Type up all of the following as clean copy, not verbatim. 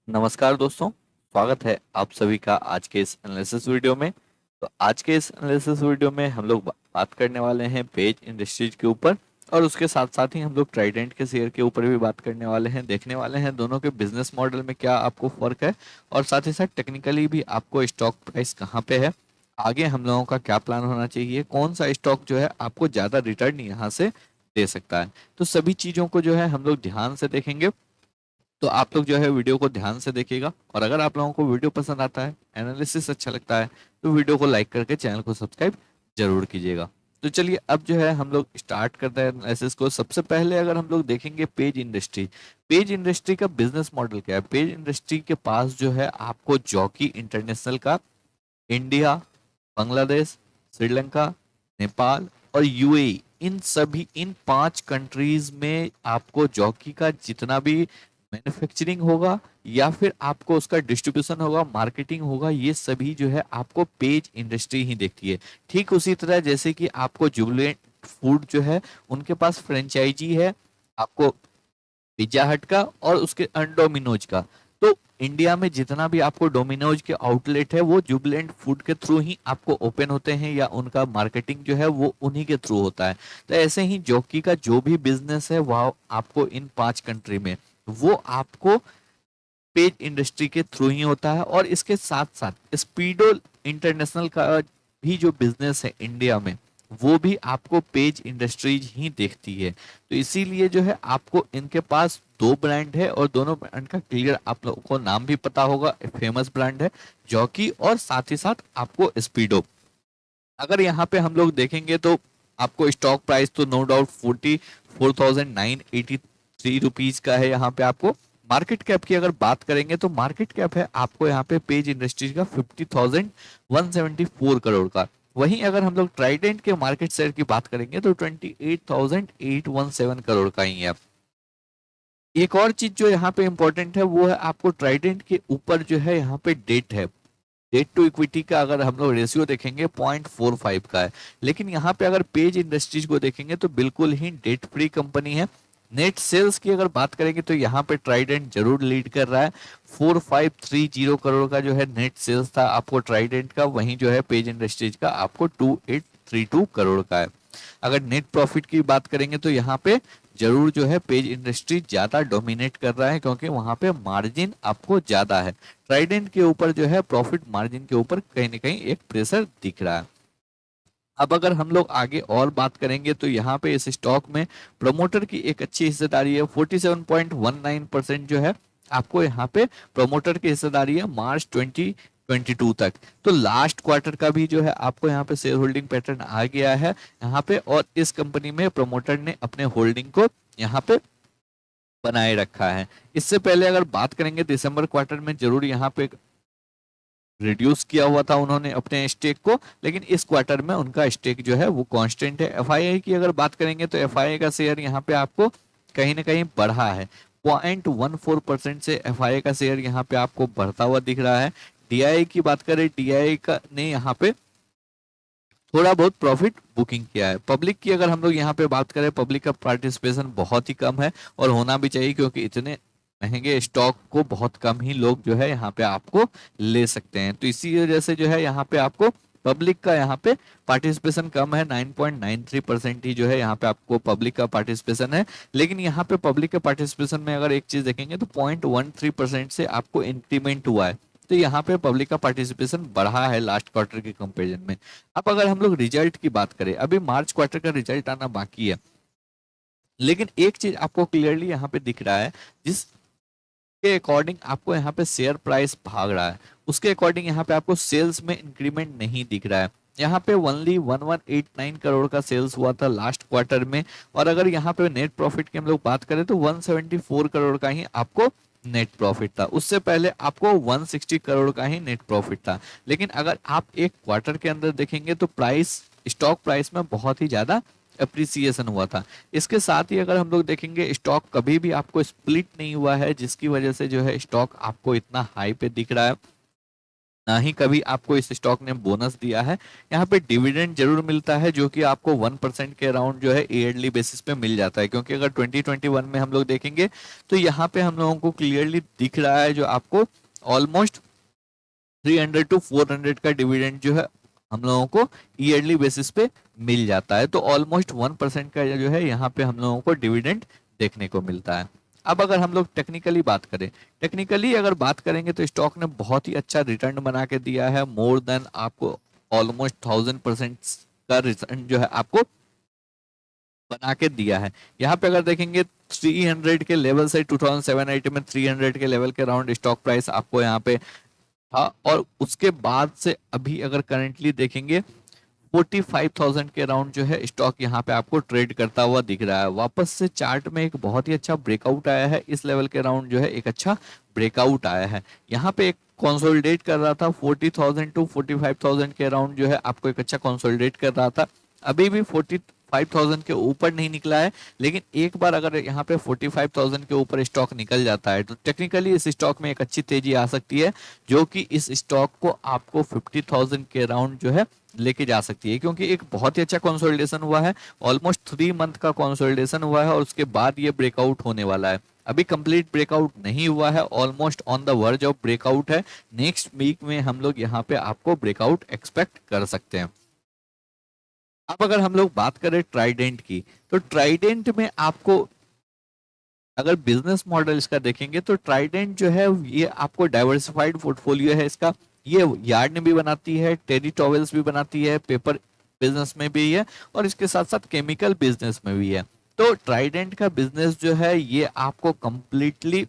नमस्कार दोस्तों, स्वागत है आप सभी का आज के इस एनालिसिस वीडियो में। तो आज के इस एनालिसिस वीडियो में हम लोग बात करने वाले हैं पेज इंडस्ट्रीज के ऊपर, और उसके साथ साथ ही हम लोग ट्राइडेंट के शेयर के ऊपर भी बात करने वाले हैं। देखने वाले हैं दोनों के बिजनेस मॉडल में क्या आपको फर्क है, और साथ ही साथ टेक्निकली भी आपको स्टॉक प्राइस कहाँ पे है, आगे हम लोगों का क्या प्लान होना चाहिए, कौन सा स्टॉक जो है आपको ज़्यादा रिटर्न यहाँ से दे सकता है। तो सभी चीज़ों को जो है हम लोग ध्यान से देखेंगे। तो आप लोग जो है वीडियो को ध्यान से देखिएगा, और अगर आप लोगों को वीडियो पसंद आता है, एनालिसिस अच्छा लगता है, तो वीडियो को लाइक करके चैनल को सब्सक्राइब जरूर कीजिएगा। तो चलिए अब जो है हम लोग स्टार्ट करते हैं एनालिसिस को। सबसे पहले अगर हम लोग देखेंगे पेज इंडस्ट्री का बिजनेस मॉडल क्या है। पेज इंडस्ट्री के पास जो है आपको जॉकी इंटरनेशनल का इंडिया, बांग्लादेश, श्रीलंका, नेपाल और यूएई, इन 5 कंट्रीज में आपको जॉकी का जितना भी मैन्युफैक्चरिंग होगा या फिर आपको उसका डिस्ट्रीब्यूशन होगा, मार्केटिंग होगा, ये सभी जो है आपको पेज इंडस्ट्री ही देखती है। ठीक उसी तरह जैसे कि आपको जुबिलेंट फूड जो है उनके पास फ्रेंचाइजी है, आपको पिज्जा हट का और उसके डोमिनोज का। तो इंडिया में जितना भी आपको डोमिनोज के आउटलेट है वो जुबिलेंट फूड के थ्रू ही आपको ओपन होते हैं, या उनका मार्केटिंग जो है वो उन्हीं के थ्रू होता है। तो ऐसे ही जॉकी का जो भी बिजनेस है वह आपको इन 5 कंट्री में वो आपको पेज इंडस्ट्री के थ्रू ही होता है। और इसके साथ साथ स्पीडो इंटरनेशनल का भी जो बिजनेस है इंडिया में, वो भी आपको पेज इंडस्ट्रीज ही देखती है। तो इसीलिए जो है आपको इनके पास 2 ब्रांड है, और दोनों ब्रांड का क्लियर आप लोगों को नाम भी पता होगा। फेमस ब्रांड है जॉकी, और साथ ही साथ आपको स्पीडो। अगर यहाँ पे हम लोग देखेंगे तो आपको स्टॉक प्राइस तो नो डाउट 44,983 रुपीज का है। यहाँ पे आपको मार्केट कैप की अगर बात करेंगे तो मार्केट कैप है आपको यहाँ पे पेज इंडस्ट्रीज का 50,174 करोड़ का। वहीं अगर हम लोग ट्राइडेंट के मार्केट शेयर की बात करेंगे तो 28,817 करोड़ का ही है। एक और चीज जो यहाँ पे इंपॉर्टेंट है वो है आपको ट्राइडेंट के ऊपर जो है यहाँ पे डेट है। डेट टू इक्विटी का अगर हम लोग रेशियो देखेंगे 0.45 का है। लेकिन यहाँ पे अगर पेज इंडस्ट्रीज को देखेंगे तो बिल्कुल ही डेट फ्री कंपनी है। नेट सेल्स की अगर बात करेंगे तो यहाँ पे ट्राइडेंट जरूर लीड कर रहा है। 4530 करोड़ का जो है नेट सेल्स था आपको ट्राइडेंट का, वहीं जो है पेज इंडस्ट्रीज का आपको 2832 करोड़ का है। अगर नेट प्रॉफिट की बात करेंगे तो यहाँ पे जरूर जो है पेज इंडस्ट्री ज्यादा डोमिनेट कर रहा है, क्योंकि वहां पे मार्जिन आपको ज्यादा है। ट्राइडेंट के ऊपर जो है प्रॉफिट मार्जिन के ऊपर कहीं ना कहीं एक प्रेशर दिख रहा है। अब अगर हम लोग आगे और बात करेंगे तो यहाँ पे इस स्टॉक में प्रमोटर की एक अच्छी हिस्सेदारी है। 47.19% जो है आपको यहाँ पे प्रमोटर की हिस्सेदारी है मार्च 2022 तक। तो लास्ट क्वार्टर का भी जो है आपको यहाँ पे शेयर होल्डिंग पैटर्न आ गया है यहाँ पे, और इस कंपनी में प्रमोटर ने अपने होल्डिंग को यहाँ पे बनाए रखा है। इससे पहले अगर बात करेंगे दिसंबर क्वार्टर में जरूर यहाँ पे रिड्यूस किया हुआ था उन्होंने अपने स्टेक को, लेकिन इस क्वार्टर में उनका स्टेक जो है वो कांस्टेंट है। एफआईआई की अगर बात करेंगे तो एफआईआई का शेयर यहाँ पे आपको कहीं ना कहीं बढ़ा है। 0.14% से एफआईआई का शेयर यहाँ पे आपको बढ़ता हुआ दिख रहा है। डीआई की बात करें, डीआई का ने यहाँ पे थोड़ा बहुत प्रॉफिट बुकिंग किया है। पब्लिक की अगर हम लोग यहाँ पे बात करें, पब्लिक का पार्टिसिपेशन बहुत ही कम है, और होना भी चाहिए, क्योंकि इतने महंगे स्टॉक को बहुत कम ही लोग जो है यहाँ पे आपको ले सकते हैं। तो इसी वजह से जो है यहाँ पे आपको पब्लिक का यहाँ पे पार्टिसिपेशन कम है। 9.93% ही जो है यहाँ पे आपको पब्लिक का पार्टिसिपेशन है। लेकिन यहाँ पे पब्लिक के पार्टिसिपेशन में अगर एक चीज देखेंगे तो 0.13% से आपको इंक्रीमेंट हुआ है। तो यहाँ पे पब्लिक का पार्टिसिपेशन बढ़ा है लास्ट क्वार्टर के कंपेरिजन में। अब अगर हम लोग रिजल्ट की बात करें, अभी मार्च क्वार्टर का रिजल्ट आना बाकी है, लेकिन एक चीज आपको क्लियरली यहाँ पे दिख रहा है, जिसके अकॉर्डिंग आपको यहाँ पे शेयर प्राइस भाग रहा है, उसके अकॉर्डिंग यहाँ पे आपको सेल्स में इंक्रीमेंट नहीं दिख रहा है। यहाँ पे ओनली 1189 करोड़ का सेल्स हुआ था लास्ट क्वार्टर में, और अगर यहाँ पे नेट प्रॉफिट की हम लोग बात करें तो 174 करोड़ का ही आपको नेट प्रॉफिट था। उससे पहले आपको 160 करोड़ का ही नेट प्रॉफिट था। लेकिन अगर आप एक क्वार्टर के अंदर देखेंगे तो प्राइस, स्टॉक प्राइस में बहुत ही ज्यादा अप्रिसिएशन हुआ था। इसके साथ ही अगर हम लोग देखेंगे, स्टॉक कभी भी आपको स्प्लिट नहीं हुआ है, जिसकी वजह से जो है स्टॉक आपको इतना हाई पे दिख रहा है। ना ही कभी आपको इस स्टॉक ने बोनस दिया है। यहाँ पे डिविडेंड जरूर मिलता है जो कि आपको 1% के अराउंड जो है ईयरली बेसिस पे मिल जाता है, क्योंकि अगर 2021 में हम लोग देखेंगे तो यहाँ पे हम लोगों को क्लियरली दिख रहा है जो आपको ऑलमोस्ट 300 to 400 का डिविडेंड जो है हम लोगों को ईयरली बेसिस पे मिल जाता है। तो ऑलमोस्ट 1% का जो है यहाँ पे हम लोगों को डिविडेंड देखने को मिलता है। अब अगर हम लोग टेक्निकली बात करें, टेक्निकली अगर बात करेंगे तो स्टॉक ने बहुत ही अच्छा रिटर्न बना के दिया है, मोर देन आपको ऑलमोस्ट 1000% का रिटर्न जो है आपको बना के दिया है। यहाँ पे अगर देखेंगे 300 के लेवल से 2007-8 में 300 के लेवल के राउंड स्टॉक प्राइस आपको यहाँ पे था, और उसके बाद से अभी अगर करंटली देखेंगे 45,000 के राउंड जो है स्टॉक यहाँ पे आपको ट्रेड करता हुआ दिख रहा है। वापस से चार्ट में एक बहुत ही अच्छा ब्रेकआउट आया है, इस लेवल के राउंड जो है एक अच्छा ब्रेकआउट आया है। यहाँ पे एक कंसोलिडेट कर रहा था 40,000 to 45,000 के राउंड जो है आपको एक अच्छा कंसोलिडेट कर रहा था। अभी भी 45,000 के ऊपर नहीं निकला है, लेकिन एक बार अगर यहाँ पे 45,000 के ऊपर स्टॉक निकल जाता है तो टेक्निकली इस स्टॉक में एक अच्छी तेजी आ सकती है, जो कि इस स्टॉक को आपको 50,000 के राउंड जो है लेके जा सकती है, क्योंकि एक बहुत ही अच्छा कंसोलिडेशन हुआ है, ऑलमोस्ट 3 मंथ का कंसोलिडेशन हुआ है और उसके बाद ये ब्रेकआउट होने वाला है। अभी कंप्लीट ब्रेकआउट नहीं हुआ है, almost on the verge of breakout है। नेक्स्ट वीक में हम लोग यहाँ पे आपको ब्रेकआउट एक्सपेक्ट कर सकते हैं। अब अगर हम लोग बात करें ट्राइडेंट की, तो ट्राइडेंट में आपको अगर बिजनेस मॉडल इसका देखेंगे तो ट्राइडेंट जो है ये आपको डाइवर्सिफाइड पोर्टफोलियो है इसका। ये यार्न भी बनाती है, टेरी टॉवेल्स भी बनाती है, पेपर बिजनेस में भी है, और इसके साथ साथ केमिकल बिजनेस में भी है। तो ट्राइडेंट का बिजनेस जो है ये आपको कंप्लीटली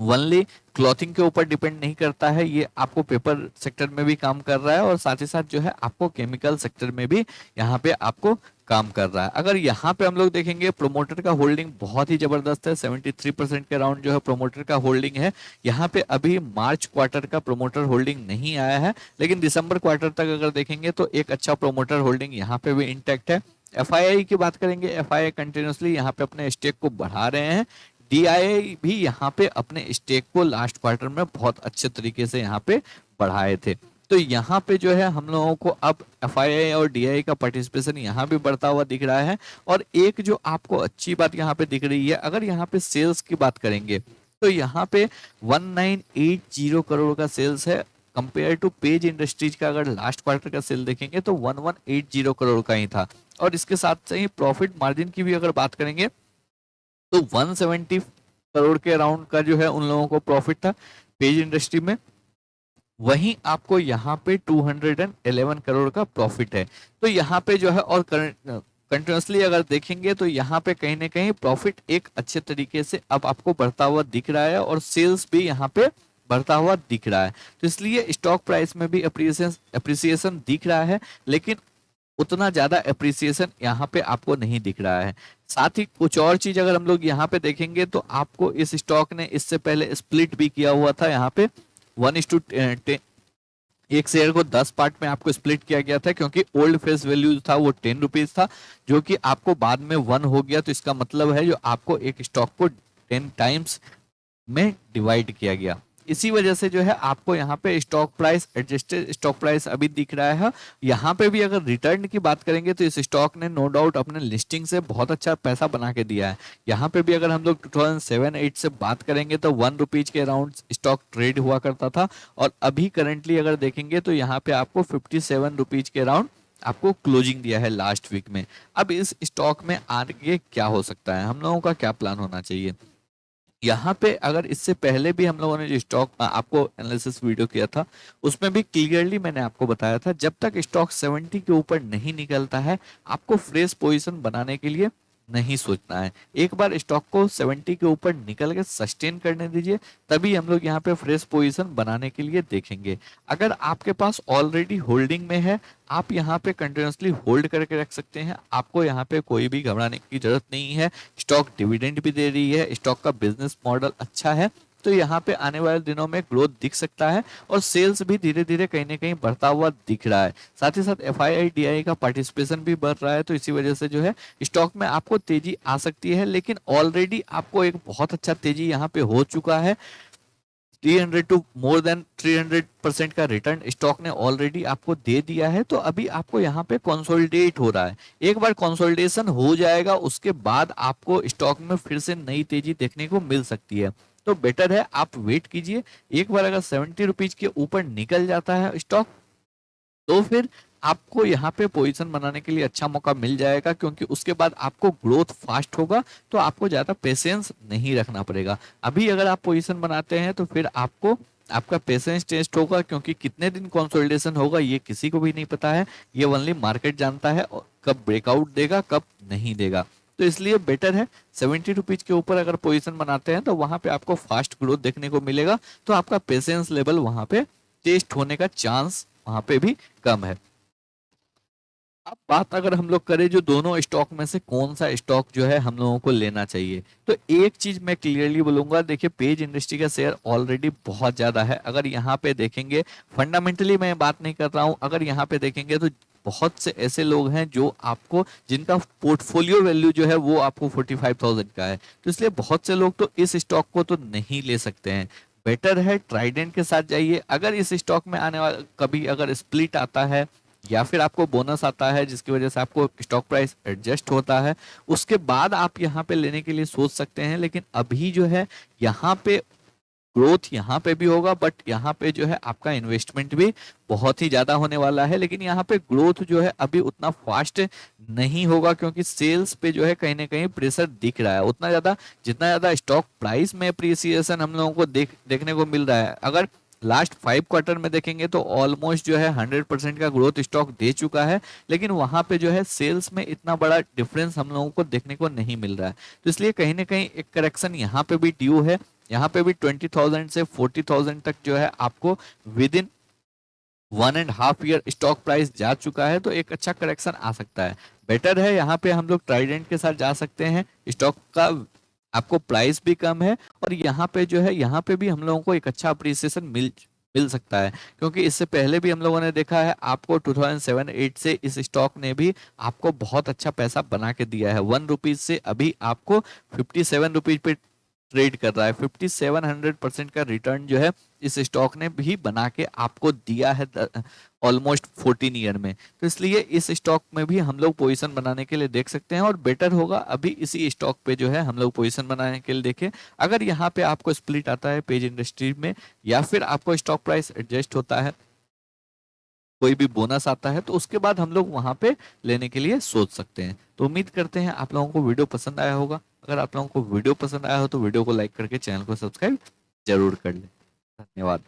ओनली क्लॉथिंग के ऊपर डिपेंड नहीं करता है, ये आपको पेपर सेक्टर में भी काम कर रहा है और साथ ही साथ जो है आपको केमिकल सेक्टर में भी यहाँ पे आपको काम कर रहा है। अगर यहाँ पे हम लोग देखेंगे प्रोमोटर का होल्डिंग बहुत ही जबरदस्त है, 73% के राउंड जो है प्रोमोटर का होल्डिंग है। यहाँ पे अभी मार्च क्वार्टर का प्रोमोटर होल्डिंग नहीं आया है, लेकिन दिसंबर क्वार्टर तक अगर देखेंगे तो एक अच्छा प्रोमोटर होल्डिंग यहाँ पे भी इंटैक्ट है। एफआईआई की बात करेंगे, एफआईआई कंटिन्यूसली यहाँ पे अपने स्टेक को बढ़ा रहे हैं। डीआईआई भी यहाँ पे अपने स्टेक को लास्ट क्वार्टर में बहुत अच्छे तरीके से यहाँ पे बढ़ाए थे। तो यहाँ पे जो है हम लोगों को अब एफआईआई और डीआईआई का पार्टिसिपेशन यहाँ भी बढ़ता हुआ दिख रहा है। और एक जो आपको अच्छी बात यहाँ पे दिख रही है, अगर यहाँ पे सेल्स की बात करेंगे तो यहाँ पे 1980 करोड़ का सेल्स है, कंपेयर टू पेज इंडस्ट्रीज का अगर लास्ट क्वार्टर का सेल देखेंगे तो 1180 करोड़ का ही था। और इसके साथ ही प्रॉफिट मार्जिन की भी अगर बात करेंगे तो 170 करोड़ के अराउंड का जो है उन लोगों को प्रॉफिट था पेज इंडस्ट्री में, वहीं आपको यहाँ पे 211 करोड़ का प्रॉफिट है। तो यहाँ पे जो है और कंटिन्यूसली अगर देखेंगे तो यहाँ पे कहीं ना कहीं प्रॉफिट एक अच्छे तरीके से अब आपको बढ़ता हुआ दिख रहा है और सेल्स भी यहाँ पे बढ़ता हुआ दिख रहा है। तो इसलिए स्टॉक प्राइस में भी अप्रिसिएशन दिख रहा है, लेकिन उतना ज्यादा अप्रिसिएशन यहाँ पे आपको नहीं दिख रहा है। साथ ही कुछ और चीज अगर हम लोग यहाँ पे देखेंगे तो आपको इस स्टॉक ने इससे पहले स्प्लिट भी किया हुआ था, यहाँ पे 1:10 एक शेयर को 10 पार्ट में आपको स्प्लिट किया गया था, क्योंकि ओल्ड फेस वैल्यू था वो 10 रुपीज था, जो कि आपको बाद में 1 हो गया। तो इसका मतलब है जो आपको एक स्टॉक को 10 टाइम्स में डिवाइड किया गया। इसी वजह से जो है आपको यहाँ पे stock price adjusted stock price अभी दिख रहा है। यहाँ पे भी अगर रिटर्न की बात करेंगे तो इस स्टॉक ने नो डाउट अपने लिस्टिंग से बहुत अच्छा पैसा बना के दिया है। यहाँ पे भी अगर हम लोग 2007-8 से बात करेंगे तो 1 रुपीज के अराउंड स्टॉक ट्रेड हुआ करता था, और अभी करंटली अगर देखेंगे तो यहाँ पे आपको 57 रुपीज के अराउंड आपको क्लोजिंग दिया है लास्ट वीक में। अब इस स्टॉक में आगे क्या हो सकता है, हम लोगों का क्या प्लान होना चाहिए? यहाँ पे अगर इससे पहले भी हम लोगों ने जो स्टॉक आपको एनालिसिस वीडियो किया था उसमें भी क्लियरली मैंने आपको बताया था, जब तक स्टॉक 70 के ऊपर नहीं निकलता है आपको फ्रेश पोजीशन बनाने के लिए नहीं सोचना है। एक बार स्टॉक को 70 के ऊपर निकल के सस्टेन करने दीजिए, तभी हम लोग यहाँ पे फ्रेश पोजीशन बनाने के लिए देखेंगे। अगर आपके पास ऑलरेडी होल्डिंग में है, आप यहाँ पे कंटिन्यूसली होल्ड करके रख सकते हैं, आपको यहाँ पे कोई भी घबराने की जरूरत नहीं है। स्टॉक डिविडेंड भी दे रही है, स्टॉक का बिजनेस मॉडल अच्छा है, तो यहाँ पे आने वाले दिनों में ग्रोथ दिख सकता है और सेल्स भी धीरे धीरे कहीं ना कहीं बढ़ता हुआ दिख रहा है। साथ ही साथ एफआईआई डीआई का पार्टिसिपेशन भी बढ़ रहा है, तो इसी वजह से जो है स्टॉक में आपको तेजी आ सकती है, लेकिन ऑलरेडी आपको एक बहुत अच्छा तेजी यहाँ पे हो चुका है। 300 टू मोर देन 300% का रिटर्न स्टॉक ने ऑलरेडी आपको दे दिया है। तो अभी आपको यहाँ पे कंसोलिडेट हो रहा है। एक बार कंसोलिडेशन हो जाएगा उसके बाद आपको स्टॉक में फिर से नई तेजी देखने को मिल सकती है। तो बेटर है आप वेट कीजिए। एक बार अगर 70 रुपीज के ऊपर निकल जाता है स्टॉक तो फिर आपको यहाँ पे पोजीशन बनाने के लिए अच्छा मौका मिल जाएगा, क्योंकि उसके बाद आपको ग्रोथ फास्ट होगा तो आपको ज्यादा पेशेंस नहीं रखना पड़ेगा। अभी अगर आप पोजीशन बनाते हैं तो फिर आपको आपका पेशेंस टेस्ट होगा, क्योंकि कितने दिन कंसोलिडेशन होगा ये किसी को भी नहीं पता है। ये ओनली मार्केट जानता है और कब ब्रेकआउट देगा कब नहीं देगा। तो इसलिए बेटर है 70 रुपीज के ऊपर अगर पोजीशन बनाते हैं तो वहां पे आपको फास्ट ग्रोथ देखने को मिलेगा। तो आपका पेशेंस लेवल वहां पे टेस्ट होने का चांस वहां पे भी कम है। अब बात अगर हम लोग करें जो दोनों स्टॉक में से कौन सा स्टॉक जो है हम लोगों को लेना चाहिए, तो एक चीज मैं क्लियरली बोलूंगा। देखिए पेज इंडस्ट्री का शेयर ऑलरेडी बहुत ज्यादा है। अगर यहाँ पे देखेंगे, फंडामेंटली मैं बात नहीं कर रहा हूं, अगर यहाँ पे देखेंगे तो बहुत से ऐसे लोग हैं जो आपको जिनका पोर्टफोलियो वैल्यू जो है वो आपको 45,000 का है। तो इसलिए बहुत से लोग तो इस स्टॉक को तो नहीं ले सकते हैं। बेटर है ट्राइडेंट के साथ जाइए। अगर इस स्टॉक में आने वाला कभी अगर स्प्लिट आता है या फिर आपको बोनस आता है जिसकी वजह से आपको स्टॉक प्राइस एडजस्ट होता है, उसके बाद आप यहाँ पे लेने के लिए सोच सकते हैं। लेकिन अभी जो है यहाँ पे ग्रोथ यहाँ पे भी होगा, बट यहाँ पे जो है आपका इन्वेस्टमेंट भी बहुत ही ज्यादा होने वाला है। लेकिन यहाँ पे ग्रोथ जो है अभी उतना फास्ट नहीं होगा, क्योंकि सेल्स पे जो है कहीं ना कहीं प्रेशर दिख रहा है उतना ज्यादा जितना ज्यादा स्टॉक प्राइस में अप्रिसिएशन हम लोगों को देखने को मिल रहा है। अगर लास्ट 5 क्वार्टर में देखेंगे तो ऑलमोस्ट जो है 100% का ग्रोथ स्टॉक दे चुका है, लेकिन वहां पे जो है सेल्स में इतना बड़ा डिफरेंस हम लोगों को देखने को नहीं मिल रहा है। तो इसलिए कहीं ना कहीं एक करेक्शन यहाँ पे भी ड्यू है। यहाँ पे भी 20,000 से 40,000 तक जो है आपको with in 1.5 year stock price जा चुका है, तो एक अच्छा करेक्शन आ सकता है। बेटर है यहाँ पे हम लोग ट्राइडेंट के साथ जा सकते हैं। स्टॉक का आपको प्राइस भी कम है और यहाँ पे जो है यहाँ पे भी हम लोगों को एक अच्छा अप्रिसिएशन मिल मिल सकता है, क्योंकि इससे पहले भी हम लोगों ने देखा है आपको 2007-8 से इस स्टॉक ने भी आपको बहुत अच्छा पैसा बना के दिया है। 1 रुपीज से अभी आपको 57 रुपीज पे ट्रेड कर रहा है। 5700% का रिटर्न जो है इस स्टॉक ने भी बना के आपको दिया है ऑलमोस्ट 14 ईयर में। तो इसलिए इस स्टॉक में भी हम लोग पोजीशन बनाने के लिए देख सकते हैं और बेटर होगा अभी इसी स्टॉक पे जो है हम लोग पोजीशन बनाने के लिए देखें। अगर यहाँ पे आपको स्प्लिट आता है पेज इंडस्ट्री में या फिर आपको स्टॉक प्राइस एडजस्ट होता है, कोई भी बोनस आता है, तो उसके बाद हम लोग वहां पे लेने के लिए सोच सकते हैं। तो उम्मीद करते हैं आप लोगों को वीडियो पसंद आया होगा। अगर आप लोगों को वीडियो पसंद आया हो तो वीडियो को लाइक करके चैनल को सब्सक्राइब जरूर कर लें। धन्यवाद।